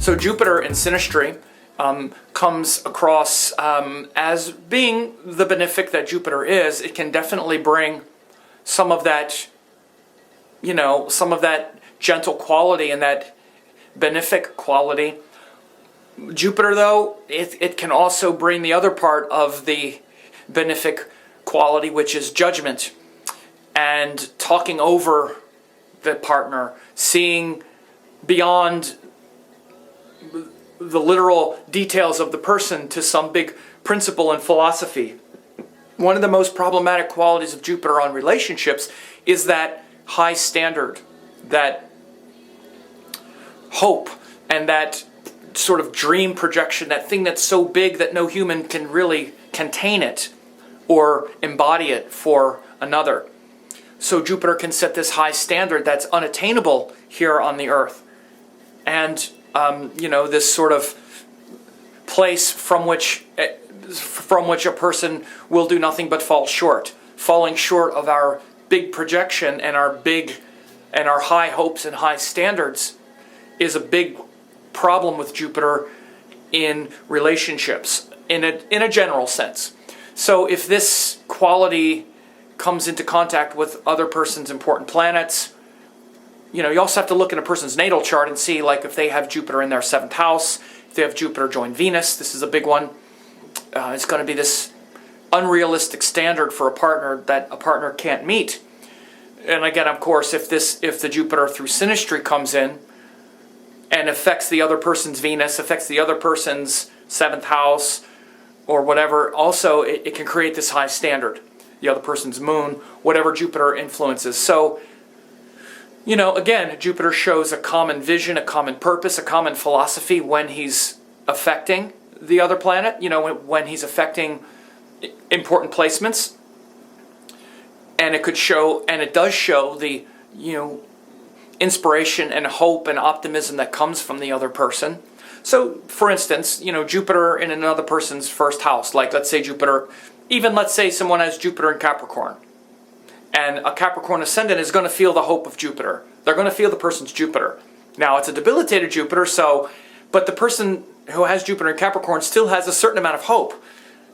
So Jupiter in Synastry comes across as being the benefic that Jupiter is. It can definitely bring some of that, some of that gentle quality and that benefic quality. Jupiter, though, it can also bring the other part of the benefic quality, which is judgment and talking over the partner, seeing beyond the literal details of the person to some big principle and philosophy. One of the most problematic qualities of Jupiter on relationships is that high standard, that hope, and that sort of dream projection, that thing that's so big that no human can really contain it or embody it for another. So Jupiter can set this high standard that's unattainable here on the earth. And this sort of place from which a person will do nothing but fall short. Falling short of our big projection and our high hopes and high standards is a big problem with Jupiter in relationships, in a general sense. So if this quality comes into contact with other person's important planets, you also have to look at a person's natal chart and see, like, if they have Jupiter in their 7th house, if they have Jupiter join Venus. This is a big one. It's going to be this unrealistic standard for a partner that a partner can't meet. And again, of course, if the Jupiter through Synastry comes in and affects the other person's Venus, affects the other person's 7th house, or whatever, also it can create this high standard. The other person's moon, whatever Jupiter influences. So, again, Jupiter shows a common vision, a common purpose, a common philosophy when he's affecting the other planet, when he's affecting important placements. And it does show the, inspiration and hope and optimism that comes from the other person. So, for instance, Jupiter in another person's 1st house, like let's say someone has Jupiter in Capricorn. And a Capricorn ascendant is going to feel the hope of Jupiter. They're going to feel the person's Jupiter. Now, it's a debilitated Jupiter, but the person who has Jupiter in Capricorn still has a certain amount of hope.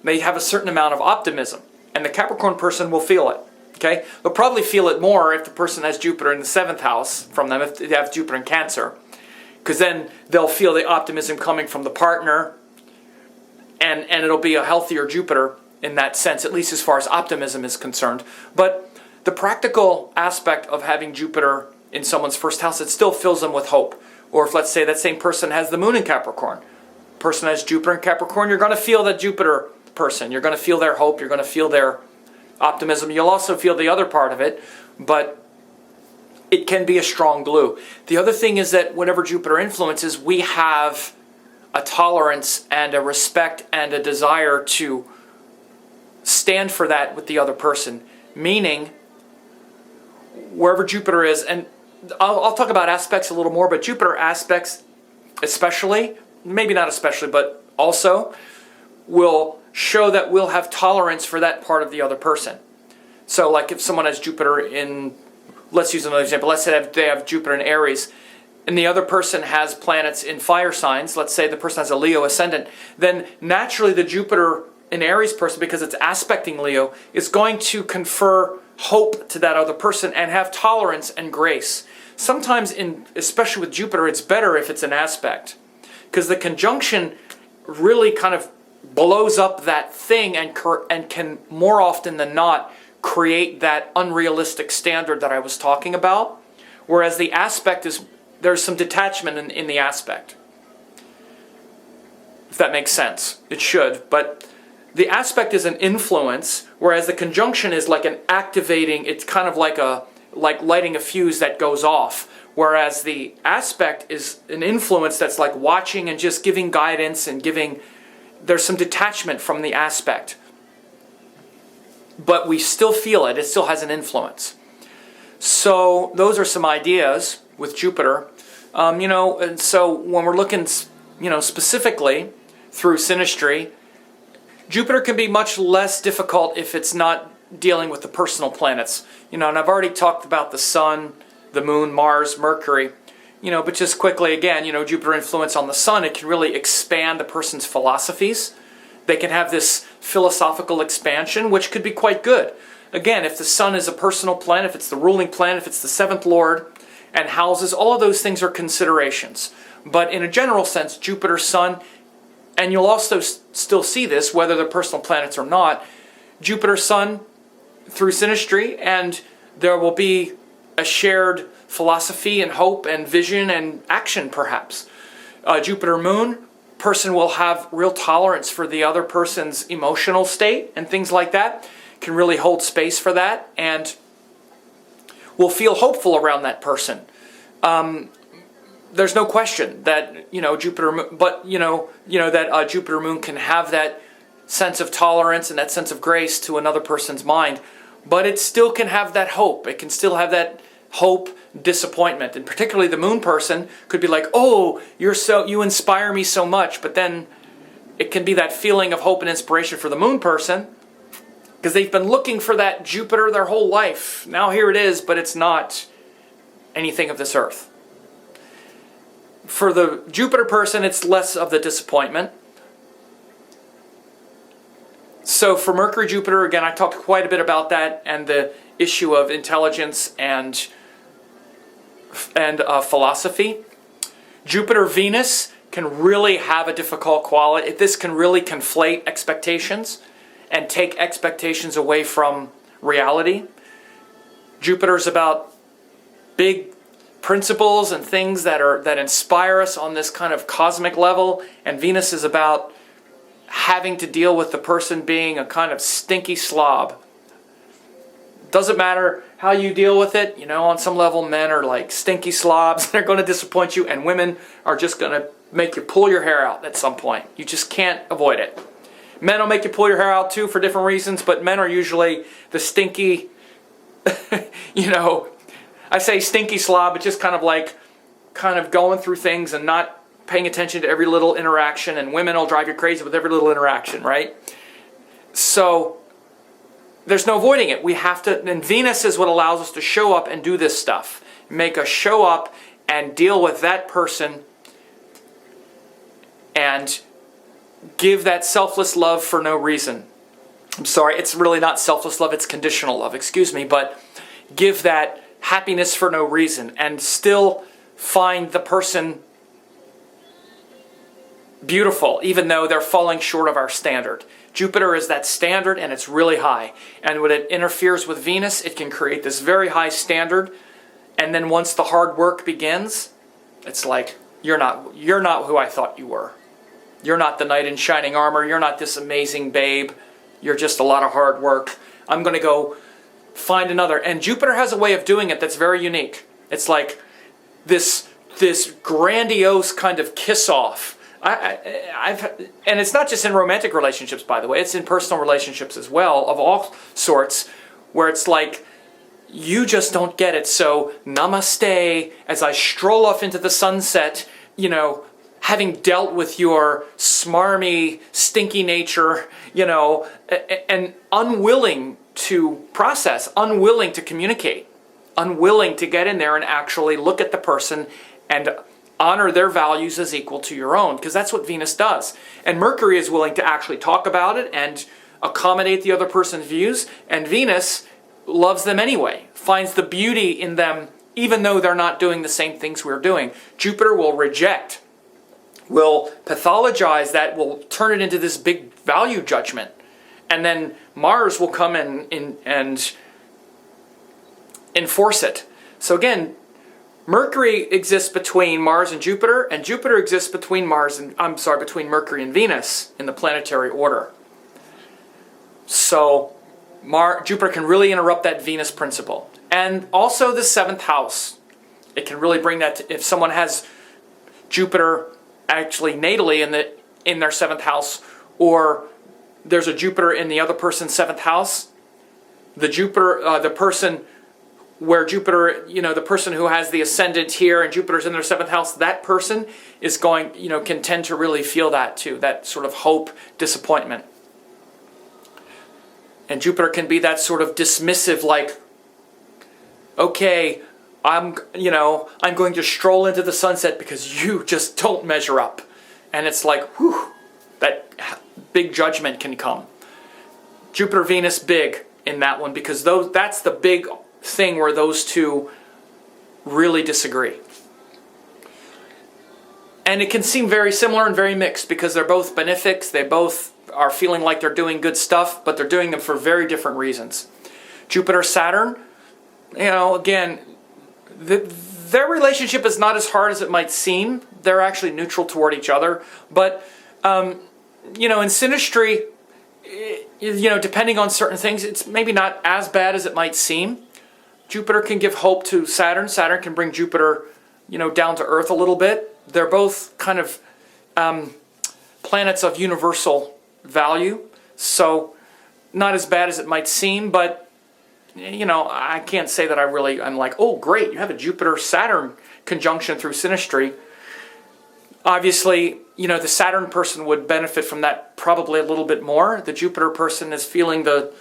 They have a certain amount of optimism. And the Capricorn person will feel it. Okay? They'll probably feel it more if the person has Jupiter in the 7th house from them, if they have Jupiter in Cancer. Because then they'll feel the optimism coming from the partner, and it'll be a healthier Jupiter in that sense, at least as far as optimism is concerned. But the practical aspect of having Jupiter in someone's 1st house, it still fills them with hope. Or if, let's say, that same person has the moon in Capricorn. Person has Jupiter in Capricorn, you're going to feel that Jupiter person. You're going to feel their hope. You're going to feel their optimism. You'll also feel the other part of it, but it can be a strong glue. The other thing is that whenever Jupiter influences, we have a tolerance and a respect and a desire to stand for that with the other person. Meaning, wherever Jupiter is, and I'll talk about aspects a little more, but Jupiter aspects especially, maybe not especially, but also will show that we'll have tolerance for that part of the other person. So like if someone has Jupiter in, let's use another example, let's say they have Jupiter in Aries, and the other person has planets in fire signs, let's say the person has a Leo ascendant, then naturally the Jupiter in Aries person, because it's aspecting Leo, is going to confer hope to that other person and have tolerance and grace. Sometimes, especially with Jupiter, it's better if it's an aspect, because the conjunction really kind of blows up that thing and can more often than not create that unrealistic standard that I was talking about. Whereas the aspect there's some detachment in the aspect. If that makes sense. It should. But the aspect is an influence, whereas the conjunction is like an activating, it's kind of like lighting a fuse that goes off. Whereas the aspect is an influence that's like watching and just giving guidance and there's some detachment from the aspect. But we still feel it. It still has an influence. So those are some ideas with Jupiter. And so when we're looking, specifically through Synastry, Jupiter can be much less difficult if it's not dealing with the personal planets. And I've already talked about the Sun, the Moon, Mars, Mercury. But just quickly again, Jupiter influence on the Sun, it can really expand the person's philosophies. They can have this philosophical expansion, which could be quite good. Again, if the Sun is a personal planet, if it's the ruling planet, if it's the seventh lord, and houses, all of those things are considerations. But in a general sense, Jupiter, Sun, and you'll also still see this, whether they're personal planets or not, Jupiter, Sun, through synastry, and there will be a shared philosophy and hope and vision and action, perhaps. Jupiter, Moon, person will have real tolerance for the other person's emotional state and things like that, can really hold space for that, and will feel hopeful around that person. There's no question that Jupiter, but that Jupiter Moon can have that sense of tolerance and that sense of grace to another person's mind, but it still can have that hope. It can still have that hope, disappointment, and particularly the Moon person could be like, "Oh, you inspire me so much," but then it can be that feeling of hope and inspiration for the Moon person because they've been looking for that Jupiter their whole life. Now here it is, but it's not anything of this earth. For the Jupiter person, it's less of the disappointment. So for Mercury, Jupiter, again, I talked quite a bit about that and the issue of intelligence and philosophy. Jupiter, Venus can really have a difficult quality. This can really conflate expectations and take expectations away from reality. Jupiter is about big principles and things that inspire us on this kind of cosmic level, and Venus is about having to deal with the person being a kind of stinky slob. Doesn't matter how you deal with it, on some level men are like stinky slobs, they're going to disappoint you, and women are just going to make you pull your hair out at some point. You just can't avoid it. Men will make you pull your hair out too for different reasons, but men are usually the stinky, I say stinky slob, but just kind of going through things and not paying attention to every little interaction, and women will drive you crazy with every little interaction, right? So there's no avoiding it. We have to, and Venus is what allows us to show up and do this stuff. Make us show up and deal with that person and give that selfless love for no reason. I'm sorry, it's really not selfless love, it's conditional love, but give that happiness for no reason and still find the person beautiful, even though they're falling short of our standard. Jupiter is that standard, and it's really high. And when it interferes with Venus, it can create this very high standard. And then once the hard work begins, it's like, you're not who I thought you were. You're not the knight in shining armor. You're not this amazing babe. You're just a lot of hard work. I'm going to go find another. And Jupiter has a way of doing it that's very unique. It's like this grandiose kind of kiss-off. And it's not just in romantic relationships, by the way. It's in personal relationships as well, of all sorts, where it's like, you just don't get it. So namaste, as I stroll off into the sunset, having dealt with your smarmy, stinky nature, and unwilling to process, unwilling to communicate, unwilling to get in there and actually look at the person and honor their values as equal to your own, because that's what Venus does. And Mercury is willing to actually talk about it and accommodate the other person's views, and Venus loves them anyway, finds the beauty in them even though they're not doing the same things we're doing. Jupiter will reject, will pathologize that, will turn it into this big value judgment. And then Mars will come in and enforce it. So again, Mercury exists between Mars and Jupiter exists between between Mercury and Venus in the planetary order. So Jupiter can really interrupt that Venus principle. And also the 7th house. It can really bring that if someone has Jupiter actually natally in their 7th house, or there's a Jupiter in the other person's 7th house, the person where Jupiter, the person who has the ascendant here and Jupiter's in their 7th house, that person is going, can tend to really feel that too, that sort of hope, disappointment. And Jupiter can be that sort of dismissive, like, okay, I'm going to stroll into the sunset because you just don't measure up. And it's like, whew, that big judgment can come. Jupiter, Venus, big in that one, because that's the big thing where those two really disagree. And it can seem very similar and very mixed because they're both benefics. They both are feeling like they're doing good stuff, but they're doing them for very different reasons. Jupiter, Saturn, again, their relationship is not as hard as it might seem. They're actually neutral toward each other. But, in Synastry, depending on certain things, it's maybe not as bad as it might seem. Jupiter can give hope to Saturn. Saturn can bring Jupiter, down to earth a little bit. They're both kind of planets of universal value. So not as bad as it might seem, but, I can't say that I'm like, oh, great, you have a Jupiter-Saturn conjunction through Synastry. Obviously, the Saturn person would benefit from that probably a little bit more. The Jupiter person is feeling the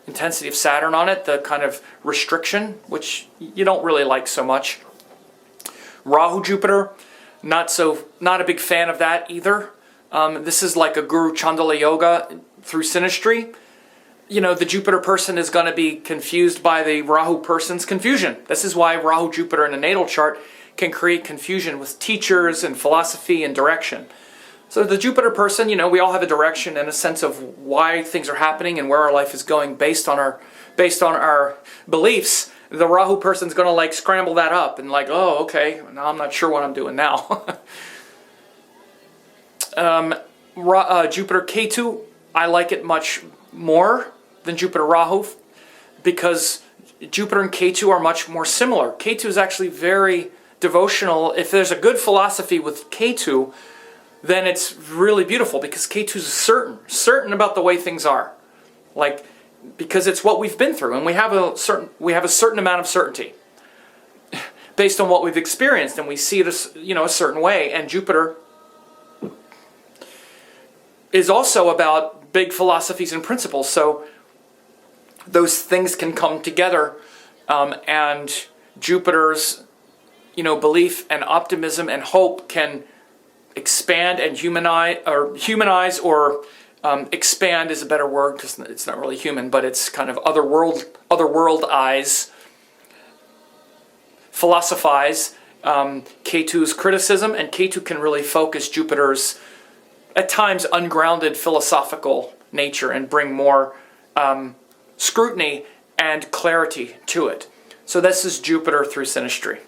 intensity of Saturn on it, the kind of restriction, which you don't really like so much. Rahu, Jupiter, not a big fan of that either. This is like a Guru Chandala Yoga through Synastry. The Jupiter person is going to be confused by the Rahu person's confusion. This is why Rahu, Jupiter in a natal chart can create confusion with teachers and philosophy and direction. So the Jupiter person, we all have a direction and a sense of why things are happening and where our life is going based on our beliefs. The Rahu person's going to like scramble that up and like, oh, okay, now I'm not sure what I'm doing now. Jupiter Ketu, I like it much more than Jupiter Rahu because Jupiter and Ketu are much more similar. Ketu is actually very devotional. If there's a good philosophy with Ketu, then it's really beautiful because Ketu is certain about the way things are. Like, because it's what we've been through, and we have a certain amount of certainty based on what we've experienced, and we see it a certain way. And Jupiter is also about big philosophies and principles, so those things can come together, and Jupiter's belief and optimism and hope can expand and humanize, or expand is a better word because it's not really human, but it's kind of other world eyes, philosophize Ketu's criticism, and Ketu can really focus Jupiter's at times ungrounded philosophical nature and bring more scrutiny and clarity to it. So this is Jupiter through Synastry.